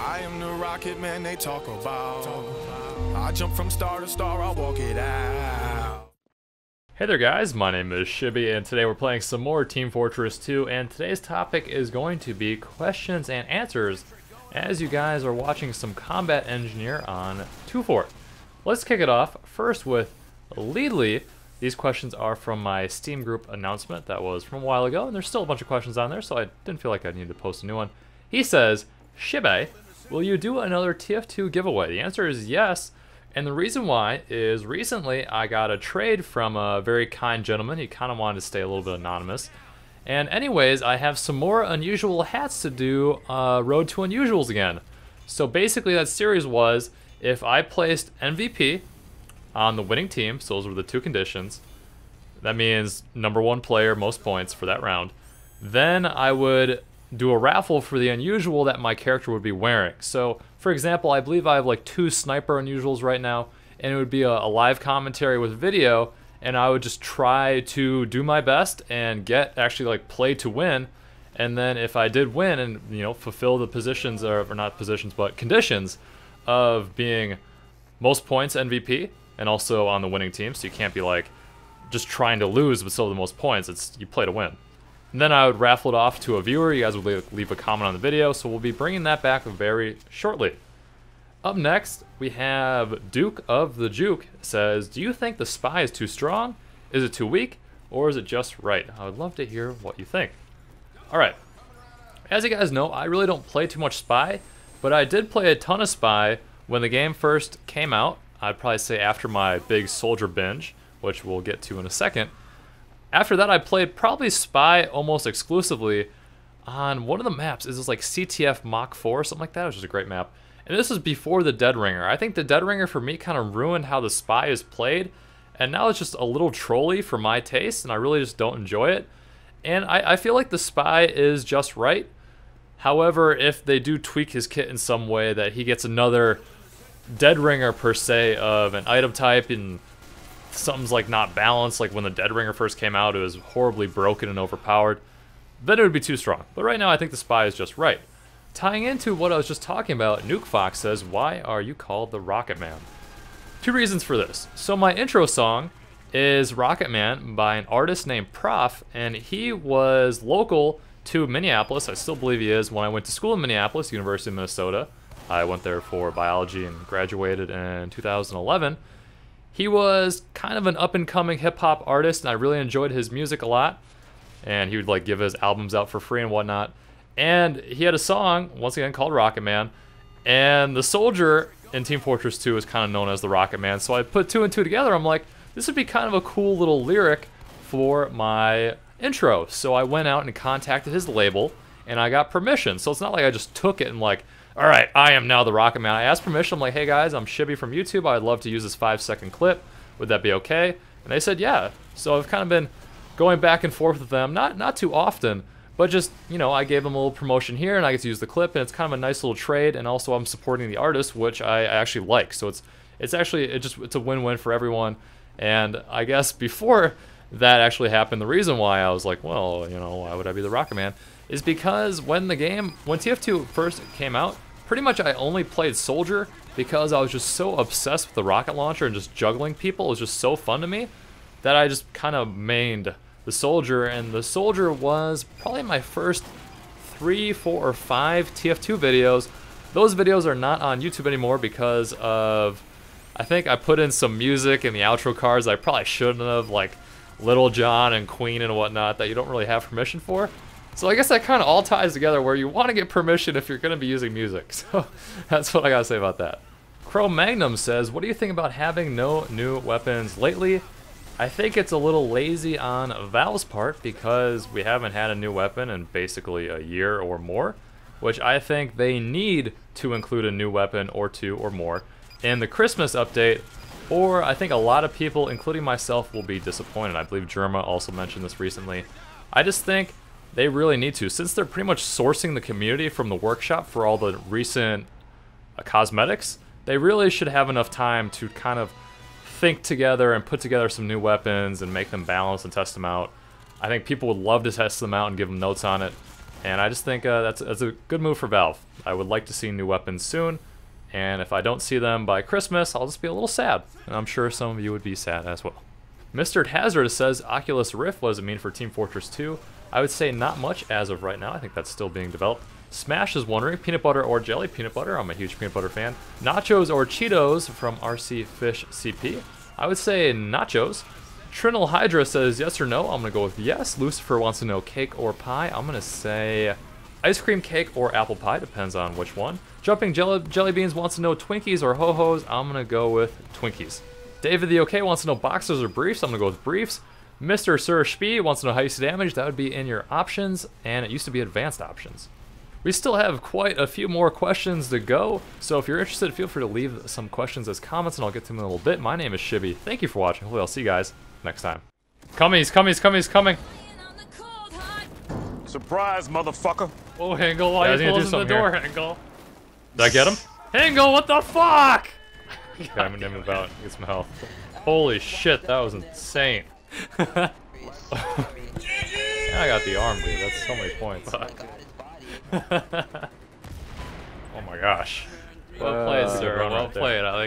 I am the rocket man they talk about. I jump from star to star, I'll walk it out. Hey there guys, my name is Shibby and today we're playing some more Team Fortress 2 and today's topic is going to be questions and answers as you guys are watching some Combat Engineer on 2-Fort. Let's kick it off first with Leadly. These questions are from my Steam group announcement that was from a while ago, and there's still a bunch of questions on there, so I didn't feel like I needed to post a new one. He says, Shibby, will you do another TF2 giveaway? The answer is yes, and the reason why is recently I got a trade from a very kind gentleman. He kind of wanted to stay a little bit anonymous. And anyways, I have some more unusual hats to do Road to Unusuals again. So basically that series was, if I placed MVP on the winning team, so those were the two conditions, that means #1 player, most points for that round, then I would do a raffle for the unusual that my character would be wearing. So for example, I believe I have like 2 sniper unusuals right now, and it would be a live commentary with video, and I would just try to do my best and get actually like play to win. And then if I did win and, you know, fulfill the positions, or not positions but conditions of being most points MVP and also on the winning team, so you can't be like just trying to lose but still the most points, it's you play to win. And then I would raffle it off to a viewer. You guys would leave a comment on the video, so we'll be bringing that back very shortly. Up next, we have Duke of the Juke. Says, do you think the spy is too strong? Is it too weak? Or is it just right? I would love to hear what you think. Alright, as you guys know, I really don't play too much spy, but I did play a ton of spy when the game first came out. I'd probably say after my big soldier binge, which we'll get to in a second. After that, I played probably spy almost exclusively on one of the maps. Is this like CTF Mach 4 or something like that? Which is a great map. And this is before the Dead Ringer. I think the Dead Ringer for me kind of ruined how the spy is played, and now it's just a little trolly for my taste, and I really just don't enjoy it. And I feel like the spy is just right. However, if they do tweak his kit in some way that he gets another Dead Ringer per se of an item type and something's like not balanced, like when the Dead Ringer first came out, it was horribly broken and overpowered, then it would be too strong. But right now I think the spy is just right. Tying into what I was just talking about, Nuke Fox says, why are you called the Rocket Man? 2 reasons for this. So my intro song is Rocket Man by an artist named Prof, and he was local to Minneapolis. I still believe he is. When I went to school in Minneapolis, University of Minnesota, I went there for biology and graduated in 2011. He was kind of an up-and-coming hip-hop artist, and I really enjoyed his music a lot. And he would like give his albums out for free and whatnot. And he had a song, once again, called Rocket Man. And the soldier in Team Fortress 2 is kind of known as the Rocket Man. So I put 2 and 2 together. I'm like, this would be kind of a cool little lyric for my intro. So I went out and contacted his label, and I got permission. So it's not like I just took it and like, all right, I am now the Rocket Man. I asked permission. I'm like, hey guys, I'm Shibby from YouTube. I'd love to use this 5-second clip. Would that be okay? And they said yeah. So I've kind of been going back and forth with them, not too often, but just, you know, I gave them a little promotion here, and I get to use the clip, and it's kind of a nice little trade. And also I'm supporting the artist, which I actually like. So it's a win-win for everyone. And I guess before that actually happened, the reason why I was like, well, you know, why would I be the Rocket Man, is because when TF2 first came out, pretty much I only played soldier because I was just so obsessed with the rocket launcher and just juggling people. It was just so fun to me that I just kind of mained the soldier, and the soldier was probably my first 3, 4, or 5 TF2 videos. Those videos are not on YouTube anymore because of, I think I put in some music in the outro cards I probably shouldn't have, like Little John and Queen and whatnot, that you don't really have permission for. So I guess that kind of all ties together where you want to get permission if you're going to be using music. So that's what I got to say about that. Crow Magnum says, what do you think about having no new weapons lately? I think it's a little lazy on Valve's part because we haven't had a new weapon in basically a year or more, which I think they need to include a new weapon or 2 or more in the Christmas update, or I think a lot of people, including myself, will be disappointed. I believe Germa also mentioned this recently. I just think they really need to, since they're pretty much sourcing the community from the workshop for all the recent cosmetics. They really should have enough time to kind of think together and put together some new weapons and make them balanced and test them out. I think people would love to test them out and give them notes on it. And I just think that's a good move for Valve. I would like to see new weapons soon, and if I don't see them by Christmas, I'll just be a little sad. And I'm sure some of you would be sad as well. Mr. Hazard says, Oculus Rift, what does it mean for Team Fortress 2? I would say not much as of right now. I think that's still being developed. Smash is wondering, peanut butter or jelly? Peanut butter, I'm a huge peanut butter fan. Nachos or Cheetos from RC Fish CP? I would say nachos. Trinal Hydra says yes or no. I'm going to go with yes. Lucifer wants to know cake or pie. I'm going to say ice cream cake or apple pie. Depends on which one. Jumping Jelly Beans wants to know Twinkies or Ho-Hos. I'm going to go with Twinkies. David the OK wants to know boxers or briefs. I'm going to go with briefs. Mr. Sir Spee wants to know how you see damage. That would be in your options, and it used to be advanced options. We still have quite a few more questions to go, so if you're interested, feel free to leave some questions as comments, and I'll get to them in a little bit. My name is Shibby. Thank you for watching. Hopefully I'll see you guys next time. Commies, coming. Surprise, motherfucker. Oh, Hangle, why are you closing the door, Hangle? Did I get him? Hangle, what the fuck? Okay, I'm gonna move out and get some health. Holy shit, that was insane. I got the arm, dude. That's so many points. Oh my gosh. Well played, sir. Well played. I think